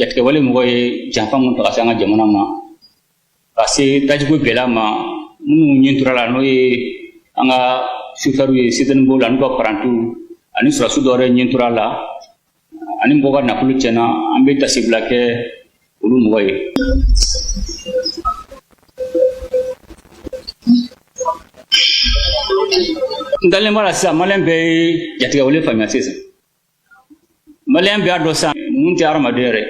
jatigɛ wale mɔgɔ ye janfa mun ta ka se an ka jamana ma ka se dajugu gɛlɛya ma minnu ɲɛntura la n'o ye an ka sufɛriw ye citerne b'o la n'u ka parantiw ani surasiw dɔwɛrɛ ɲɛntura la ani mɔgɔ ka nafolo tiɲɛna an bɛ tasibila kɛ olu mɔgɔ ye. N dalen b'a la sisan maliyɛn bɛɛ ye jatigɛ wale faamuya sisan. Maliyɛn bɛɛ y'a dɔn sisan mun tɛ hadamaden yɛrɛ.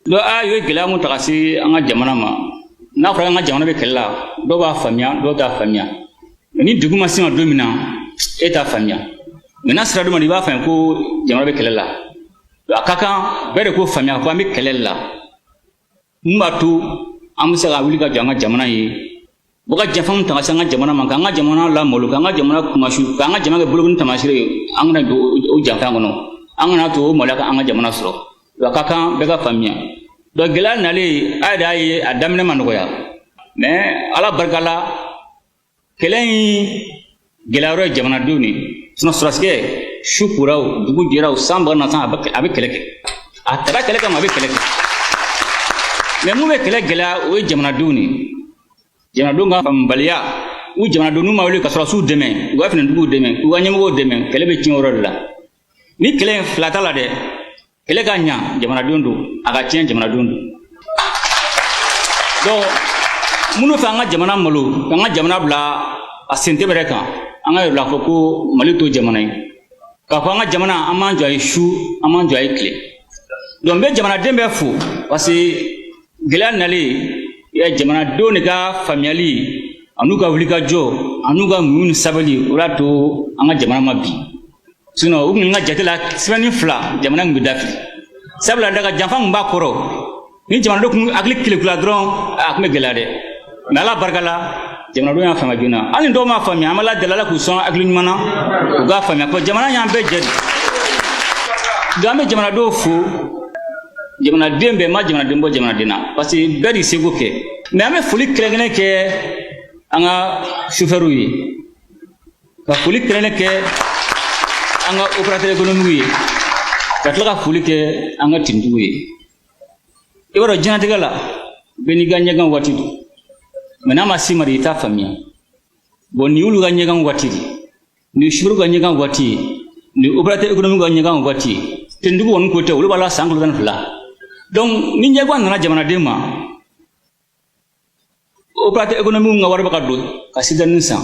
Dɔ u ye gɛlɛya mun ta ka se an ka jamana ma n'a fɔra an ka jamana bɛ kɛlɛ la dɔw b'a faamuya dɔw t'a faamuya. Mais ni dugu ma se ma don min na e t'a faamuya. Mais n'a sera don ma i b'a faamuya ko jamana bɛ kɛlɛ la. A ka kan bɛɛ de k'o faamuya ko an bɛ kɛlɛ la. Mun b'a to an bɛ se ka wuli ka jɔ an ka jamana ye. U ka janfanw ta ka se an ka jamana ma k'an ka jamana lamɔli k'an ka jamana kumasi k'an ka jamana kɛ bolokoli taamasiyɛn ye an kana don o janfa kɔnɔ an kana to o maloya ka an ka jamana sɔrɔ a ka kan bɛɛ ka faamuya donc gɛlɛya nalen a yɛrɛ y'a ye a daminɛ ma nɔgɔya mais ala barika la kɛlɛ in gɛlɛya yɔrɔ ye jamanadenw de sinon sɔrɔsikɛ su kora o dugu jɛra o san baga na san a bɛ kɛlɛ kɛ a taara kɛlɛ kama a bɛ kɛlɛ kɛ mais mun bɛ kɛlɛ gɛlɛya o ye jamanadenw de jamanadenw ka faamubaliya u jamanadenw n'u ma wuli ka sɔrɔsiw dɛmɛ u ka finitigiw dɛmɛ u ka ɲɛmɔgɔw dɛmɛ kɛlɛ bɛ tiɲɛ yɔrɔ de la ni kɛlɛ in fila t'a la dɛ kɛlɛ ka ɲa jamanadenw don a ka tiɲɛ jamanadenw don donc minnu fɛ an ka jamana malo k'an ka jamana bila a sentɛbɛrɛ kan an ka yir'u la fɔ ko mali to jamana ye k'a fɔ an ka jamana an m'an jɔ a ye su an m'an jɔ a ye tile donc n bɛ jamanaden bɛɛ fo parce que gɛlɛya nalen jamanadenw de ka faamuyali an'u ka wulikajɔ an'u ka muɲu ni sabali o y'a to an ka jamana ma bi sinon u kun ka jate la semaine fila jamana kun bɛ dafiri sabula daga janfa mun b'a kɔrɔ ni jamanadenw kun hakili kelekula dɔrɔn a kun bɛ gɛlɛya dɛ mais ala barika la jamanadenw y'a faamuya joona hali dɔw m'a faamuya an bɛ la deli ala k'u sɔn hakili ɲuman na u k'a faamuya ko jamana y'an bɛɛ jɛ de donc an bɛ jamanadenw fo jamanaden bɛɛ ma jamanaden bɔ jamanaden na parce que bɛɛ de seko kɛ mais an bɛ foli kɛrɛnkɛrɛn kɛ an ka chauffeurs ye ka foli kɛrɛnkɛrɛn kɛ an ka opérateurs économiques ye ka tila ka foli kɛ an ka tintigiw ye i b'a dɔn diɲɛlatigɛ la bɛɛ n'i ka ɲɛgan waati don mais n'a ma s'i ma de i t'a faamuya bon nin y'olu ka ɲɛgan waati de nin ye chauffeurs ka ɲɛgan waati ye nin opérateurs économiques ka ɲɛgan waati ye tintigiw kɔni ko tɛ olu b'a la san 12 donc ni ɲɛgan nana jamanaden ma opérateur économique ka wari bɛ ka don ka citerne san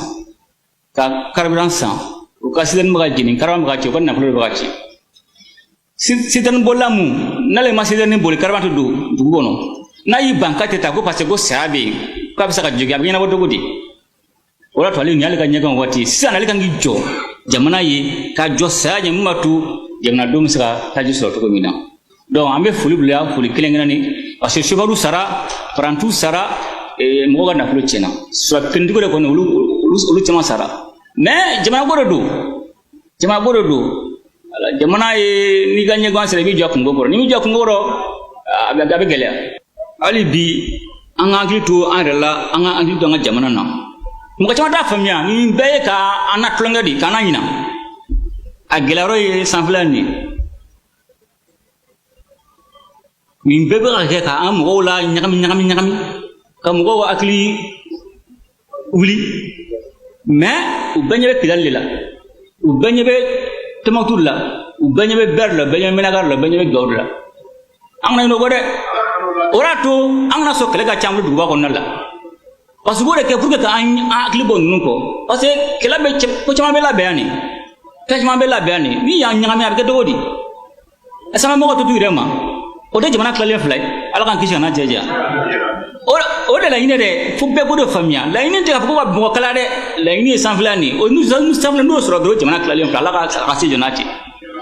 ka carburant san u ka citerne bɛ ka jeni carburant bɛ ka ci u ka nafolo bɛ ka ci citerne bolila mun n'ale ma citerne boli carburant tɛ don dugu kɔnɔ n'a y'i ban k'a tɛ taa ko parce que ko saya bɛ yen k'a bɛ se ka jogin a bɛ ɲɛnabɔ cogo di o y'a to ale nin y'ale ka ɲɛgan waati sisan ale kan k'i jɔ jamana ye ka jɔ saya ɲɛ min b'a to jamanadenw bɛ se ka taji sɔrɔ cogo min na donc an bɛ foli bila foli kelen-kelen ni parce que chauffeurs sara parantiw sara mɔgɔ ka nafolo tiɲɛna tintigiw de kɔni olu caman sara mais jamana ko de don jamana ye n'i ka ɲɛgan sera i b'i jɔ kungo kɔrɔ n'i m'i jɔ kungo kɔrɔ a bɛ gɛlɛya hali bi an ka hakili to an yɛrɛ la an ka hakili to an ka jamana na mɔgɔ caman t'a faamuya nin bɛɛ ye ka an na tulonkɛ de k'an na ɲina a gɛlɛyɔrɔ ye sanfɛla nin nin bɛɛ bɛ ka kɛ k'an mɔgɔw la ɲagami ka mɔgɔw hakili wuli mais u bɛɛ ɲɛ bɛ kidali de la u bɛɛ ɲɛ bɛ Tombouctou la u bɛɛ ɲɛ bɛ Berre la u bɛɛ ɲɛ bɛ Ménakar la u bɛɛ ɲɛ bɛ Gao la an kana ɲinɛ o kɔ dɛ o y'a to an kana sɔn kɛlɛ ka ca an bolo duguba kɔnɔna la parce que u b'o de kɛ pour que k'an hakili bɔ ninnu kɔ parce que kɛlɛ bɛ ko caman bɛ labɛn yan nin fɛn caman bɛ labɛn yan nin ni y'an ɲagami a bɛ kɛ cogo di est-ce que an bɛ mɔgɔ to t'u yɛrɛ ma o tɛ jamana tilalen fila ye ala k'an kisi ka na cɛ jan o de laɲini dɛ fo bɛɛ k'o de faamuya laɲini tɛ k'a fɔ ko ka mɔgɔ kala dɛ laɲini ye sanfɛla nin o sanfɛla n'o sɔrɔ dɔrɔn jamana tilalen fila ala ka se jɔ n'a cɛ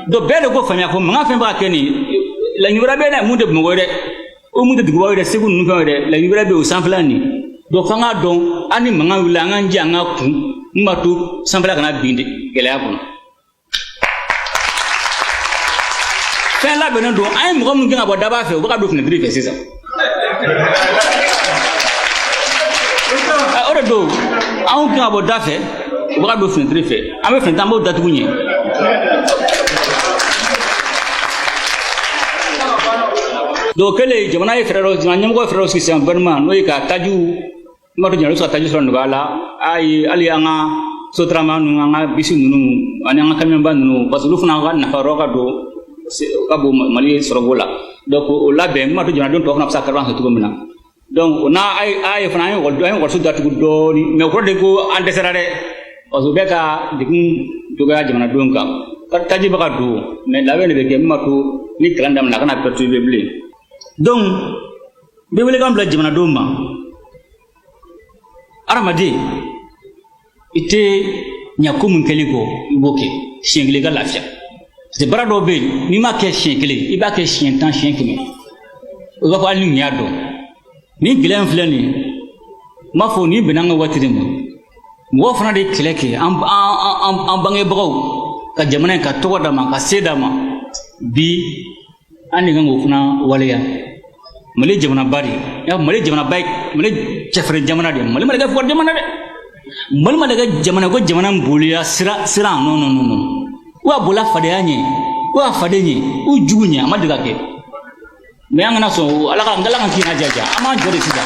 donc bɛɛ de k'o faamuya ko mankan fɛn bɛ ka kɛ nin laɲini wɛrɛ bɛ yen dɛ mun tɛ Bamakɔ ye dɛ o mun tɛ dugubaw ye dɛ Segu ninnu fɛnw ye dɛ laɲini wɛrɛ bɛ yen o sanfɛla nin donc f'an k'a dɔn an ni mankan wulila an k'an jɛ an ka kun mun b'a to sanfɛla kana bin gɛlɛya kɔnɔ fɛn labɛnnen don an ye mɔgɔ minnu gɛn ka bɔ daba fɛ u bɛ ka don finitiri fɛ sisan o de don anw gɛn ka bɔ da fɛ u bɛ ka don finitiri fɛ an bɛ finitiri an b'o datugu ɲɛ donc kele jamana ye frère jamana ko frère aussi c'est un vraiment no ka taju matu jalo so taju so ndala ay ali anga sotrama nu anga bisu nu ani anga kamion ban nu parce que lu fana na faro ka do ka bo mali sorogola donc o labe matu jamana don to na sa karban to gomina donc na ay fana ay wol so datu do ni me ko de ko anteserade o so beka dikin joga jamana don ka taji baka do mais labe ne be ke matu ni kalandam na kana perturber blé donc be wele kam bla jamana do ma aramadi ite nyako mun keliko iboke shingle ga lafia c'est barado be ni ma ke shingle iba ke shin tan shin kimi o ga fali nya do ni gilen flani ma fo ni benanga watire mo fana de keleke am bange bago ka jamana ka to da ma ka seda ma bi ani gango fana waliya mali jamana bari ya mali jamana baik mali chefre jamana de mali ga for jamana de mali ga jamana ko jamana boliya sira no wa bola fade anye wa fade ni u jugunya amadiga ke me angana so alaka ngala kina jaja ama jore sida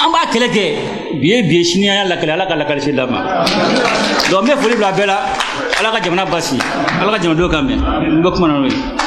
amba keleke biye shinia ya lakala shidama do me fuli bla bela alaka jamana basi alaka jamana do kambe mbokuma na